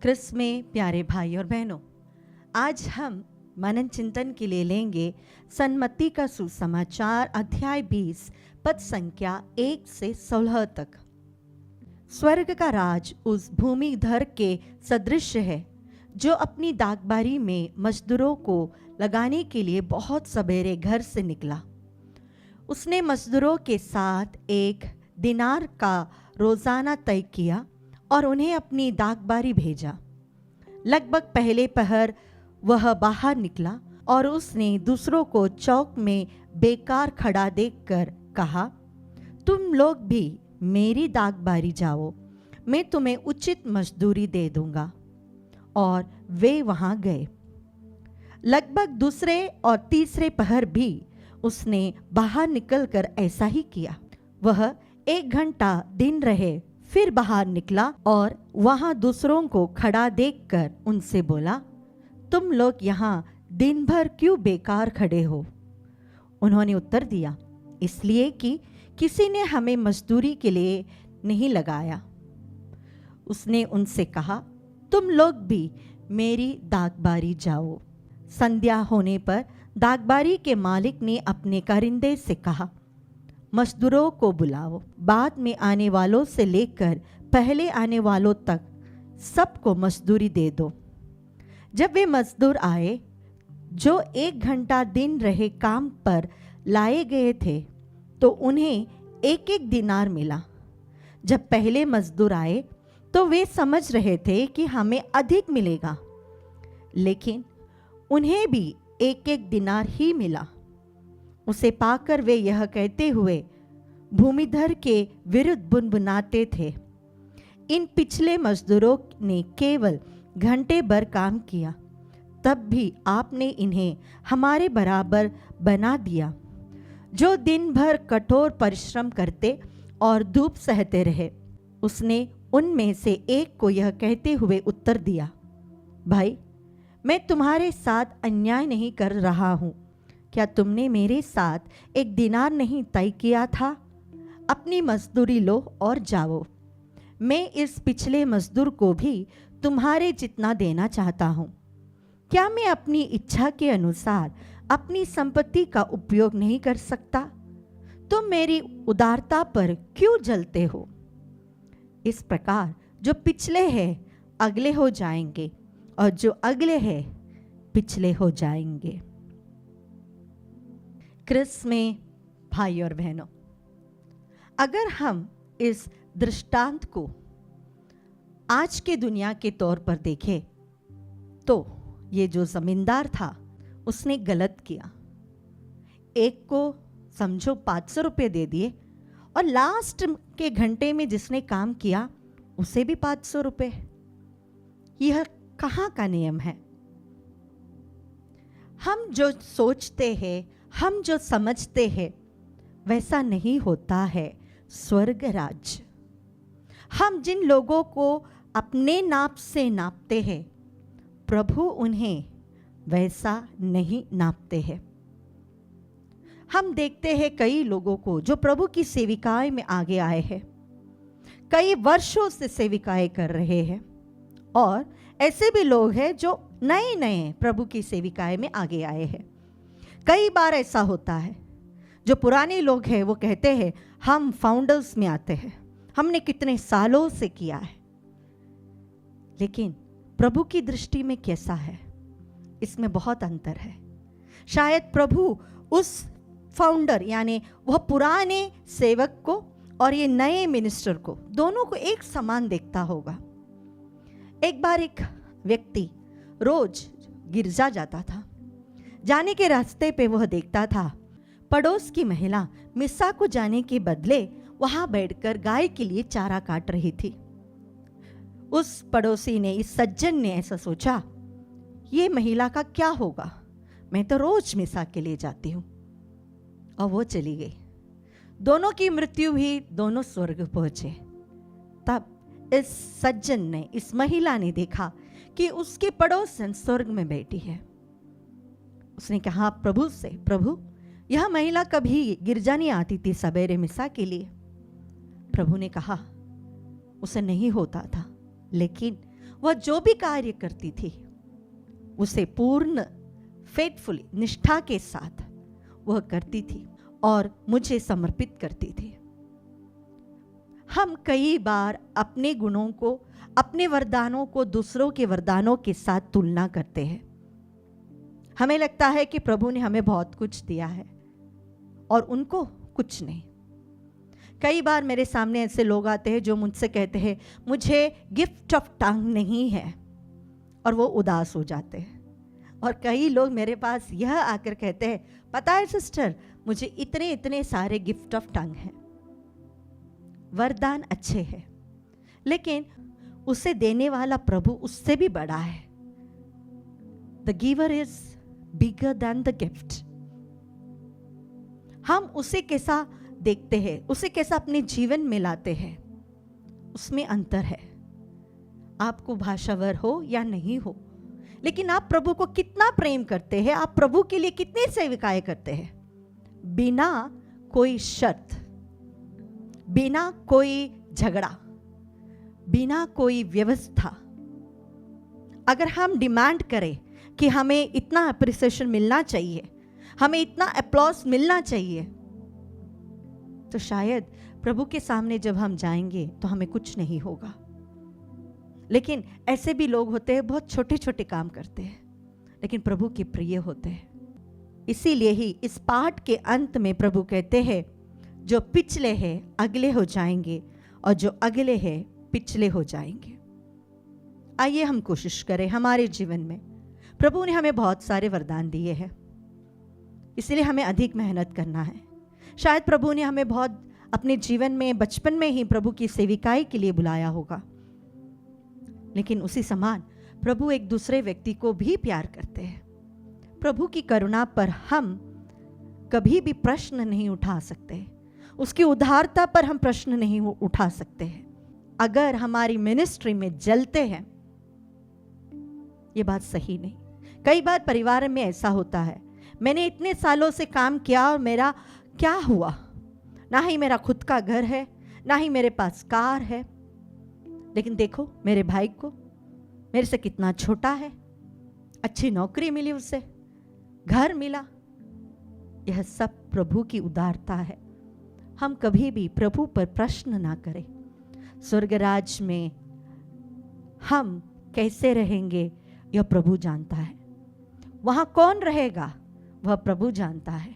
क्रिस्त में प्यारे भाई और बहनों, आज हम मनन चिंतन के लिए लेंगे सन्मति का सुसमाचार अध्याय 20 पद संख्या 1 से 16 तक। स्वर्ग का राज उस भूमिधर के सदृश है जो अपनी दागबारी में मजदूरों को लगाने के लिए बहुत सवेरे घर से निकला। उसने मजदूरों के साथ 1 दिनार का रोजाना तय किया और उन्हें अपनी दागबारी भेजा। लगभग पहले पहर वह बाहर निकला और उसने दूसरों को चौक में बेकार खड़ा देखकर कहा, तुम लोग भी मेरी दागबारी जाओ, मैं तुम्हें उचित मजदूरी दे दूंगा। और वे वहां गए। लगभग दूसरे और तीसरे पहर भी उसने बाहर निकलकर ऐसा ही किया। वह 1 घंटा दिन रहे, फिर बाहर निकला और वहां दूसरों को खड़ा देखकर उनसे बोला, तुम लोग यहाँ दिन भर क्यों बेकार खड़े हो? उन्होंने उत्तर दिया, इसलिए कि किसी ने हमें मजदूरी के लिए नहीं लगाया। उसने उनसे कहा, तुम लोग भी मेरी दागबारी जाओ। संध्या होने पर दागबारी के मालिक ने अपने कारिंदे से कहा, मजदूरों को बुलाओ, बाद में आने वालों से लेकर पहले आने वालों तक सबको मजदूरी दे दो। जब वे मजदूर आए जो 1 घंटा दिन रहे काम पर लाए गए थे, तो उन्हें 1-1 दिनार मिला। जब पहले मजदूर आए तो वे समझ रहे थे कि हमें अधिक मिलेगा, लेकिन उन्हें भी 1-1 दिनार ही मिला। उसे पाकर वे यह कहते हुए भूमिधर के विरुद्ध बुनबुनाते थे, इन पिछले मजदूरों ने केवल घंटे भर काम किया, तब भी आपने इन्हें हमारे बराबर बना दिया, जो दिन भर कठोर परिश्रम करते और धूप सहते रहे। उसने उनमें से एक को यह कहते हुए उत्तर दिया, भाई, मैं तुम्हारे साथ अन्याय नहीं कर रहा हूँ। क्या तुमने मेरे साथ 1 दिनार नहीं तय किया था? अपनी मजदूरी लो और जाओ। मैं इस पिछले मजदूर को भी तुम्हारे जितना देना चाहता हूँ। क्या मैं अपनी इच्छा के अनुसार अपनी संपत्ति का उपयोग नहीं कर सकता? तुम मेरी उदारता पर क्यों जलते हो? इस प्रकार जो पिछले हैं अगले हो जाएंगे और जो अगले हैं पिछले हो जाएंगे। क्रिस्त में भाई और बहनों, अगर हम इस दृष्टांत को आज के दुनिया के तौर पर देखें तो ये जो जमींदार था उसने गलत किया। एक को समझो 500 रुपये दे दिए और लास्ट के घंटे में जिसने काम किया उसे भी 500 रुपये। यह कहाँ का नियम है? हम जो सोचते हैं, हम जो समझते हैं, वैसा नहीं होता है स्वर्ग राज्य। हम जिन लोगों को अपने नाप से नापते हैं, प्रभु उन्हें वैसा नहीं नापते हैं। हम देखते हैं कई लोगों को जो प्रभु की सेविकाएं में आगे आए हैं, कई वर्षों से सेविकाएं कर रहे हैं, और ऐसे भी लोग हैं जो नए नए प्रभु की सेविकाएं में आगे आए हैं। कई बार ऐसा होता है, जो पुराने लोग हैं वो कहते हैं हम फाउंडर्स में आते हैं, हमने कितने सालों से किया है। लेकिन प्रभु की दृष्टि में कैसा है? इसमें बहुत अंतर है। शायद प्रभु उस फाउंडर यानी वह पुराने सेवक को और ये नए मिनिस्टर को, दोनों को एक समान देखता होगा। एक बार एक व्यक्ति रोज गिरजा जाता था। जाने के रास्ते पे वह देखता था पड़ोस की महिला मिस्सा को जाने के बदले वहां बैठकर गाय के लिए चारा काट रही थी। उस पड़ोसी ने, इस सज्जन ने ऐसा सोचा, ये महिला का क्या होगा, मैं तो रोज मिस्सा के लिए जाती हूँ। और वो चली गई। दोनों की मृत्यु हुई, दोनों स्वर्ग पहुंचे। तब इस सज्जन ने, इस महिला ने देखा कि उसके पड़ोसन स्वर्ग में बैठी है। उसने कहा प्रभु से, प्रभु, यह महिला कभी गिरजा नहीं आती थी सवेरे मिसा के लिए। प्रभु ने कहा उसे नहीं होता था, लेकिन वह जो भी कार्य करती थी उसे पूर्ण फेथफुली, निष्ठा के साथ वह करती थी और मुझे समर्पित करती थी। हम कई बार अपने गुणों को, अपने वरदानों को दूसरों के वरदानों के साथ तुलना करते हैं। हमें लगता है कि प्रभु ने हमें बहुत कुछ दिया है और उनको कुछ नहीं। कई बार मेरे सामने ऐसे लोग आते हैं जो मुझसे कहते हैं मुझे गिफ्ट ऑफ टंग नहीं है, और वो उदास हो जाते हैं। और कई लोग मेरे पास यह आकर कहते हैं, पता है सिस्टर, मुझे इतने इतने सारे गिफ्ट ऑफ टंग हैं। वरदान अच्छे हैं, लेकिन उसे देने वाला प्रभु उससे भी बड़ा है। The giver is bigger than the gift. हम उसे कैसा देखते हैं, उसे कैसा अपने जीवन में लाते हैं, उसमें अंतर है। आपको भाषावर हो या नहीं हो, लेकिन आप प्रभु को कितना प्रेम करते हैं, आप प्रभु के लिए कितनी सेविकाएं करते हैं, बिना कोई शर्त, बिना कोई झगड़ा, बिना कोई व्यवस्था। अगर हम डिमांड करें कि हमें इतना अप्रिसिएशन मिलना चाहिए, हमें इतना अप्लॉज मिलना चाहिए, तो शायद प्रभु के सामने जब हम जाएंगे तो हमें कुछ नहीं होगा। लेकिन ऐसे भी लोग होते हैं, बहुत छोटे छोटे काम करते हैं, लेकिन प्रभु के प्रिय होते हैं। इसीलिए ही इस पाठ के अंत में प्रभु कहते हैं, जो पिछले हैं अगले हो जाएंगे और जो अगले हैं पिछले हो जाएंगे। आइए हम कोशिश करें हमारे जीवन में। प्रभु ने हमें बहुत सारे वरदान दिए हैं, इसलिए हमें अधिक मेहनत करना है। शायद प्रभु ने हमें बहुत अपने जीवन में, बचपन में ही प्रभु की सेविकाई के लिए बुलाया होगा, लेकिन उसी समान प्रभु एक दूसरे व्यक्ति को भी प्यार करते हैं। प्रभु की करुणा पर हम कभी भी प्रश्न नहीं उठा सकते, उसकी उदारता पर हम प्रश्न नहीं उठा सकते हैं अगर हमारी मिनिस्ट्री में जलते हैं। ये बात सही नहीं। कई बार परिवार में ऐसा होता है, मैंने इतने सालों से काम किया और मेरा क्या हुआ, ना ही मेरा खुद का घर है, ना ही मेरे पास कार है, लेकिन देखो मेरे भाई को, मेरे से कितना छोटा है, अच्छी नौकरी मिली, उसे घर मिला। यह सब प्रभु की उदारता है। हम कभी भी प्रभु पर प्रश्न ना करें। स्वर्गराज में हम कैसे रहेंगे यह प्रभु जानता है, वहां कौन रहेगा वह प्रभु जानता है।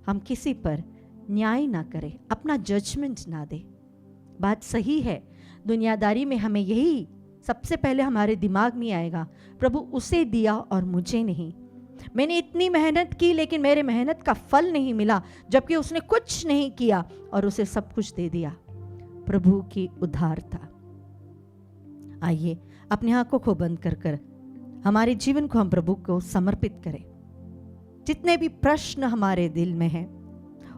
हम किसी पर न्याय ना करें, अपना जजमेंट ना दें। बात सही है, दुनियादारी में हमें यही सबसे पहले हमारे दिमाग में आएगा, प्रभु उसे दिया और मुझे नहीं। मैंने इतनी मेहनत की लेकिन मेरे मेहनत का फल नहीं मिला, जबकि उसने कुछ नहीं किया और उसे सब कुछ दे दिया। प्रभु की उदारता। आइए अपने आंखों को बंद कर कर हमारे जीवन को हम प्रभु को समर्पित करें। जितने भी प्रश्न हमारे दिल में हैं,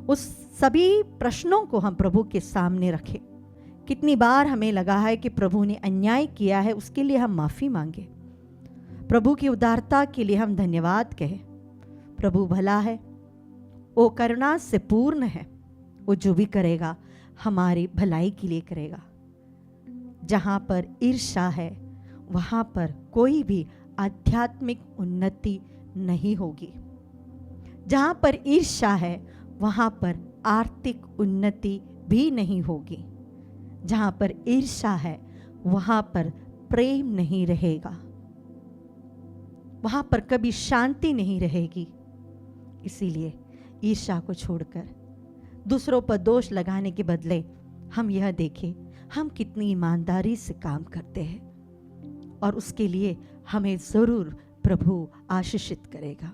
उस सभी प्रश्नों को हम प्रभु के सामने रखें। कितनी बार हमें लगा है कि प्रभु ने अन्याय किया है, उसके लिए हम माफ़ी मांगे। प्रभु की उदारता के लिए हम धन्यवाद कहें। प्रभु भला है, वो करुणा से पूर्ण है, वो जो भी करेगा हमारी भलाई के लिए करेगा। जहाँ पर ईर्ष्या है वहाँ पर कोई भी आध्यात्मिक उन्नति नहीं होगी। जहाँ पर ईर्ष्या है वहाँ पर आर्थिक उन्नति भी नहीं होगी। जहाँ पर ईर्ष्या है वहाँ पर प्रेम नहीं रहेगा, वहाँ पर कभी शांति नहीं रहेगी। इसीलिए ईर्ष्या को छोड़कर दूसरों पर दोष लगाने के बदले हम यह देखें हम कितनी ईमानदारी से काम करते हैं, और उसके लिए हमें ज़रूर प्रभु आशीषित करेगा।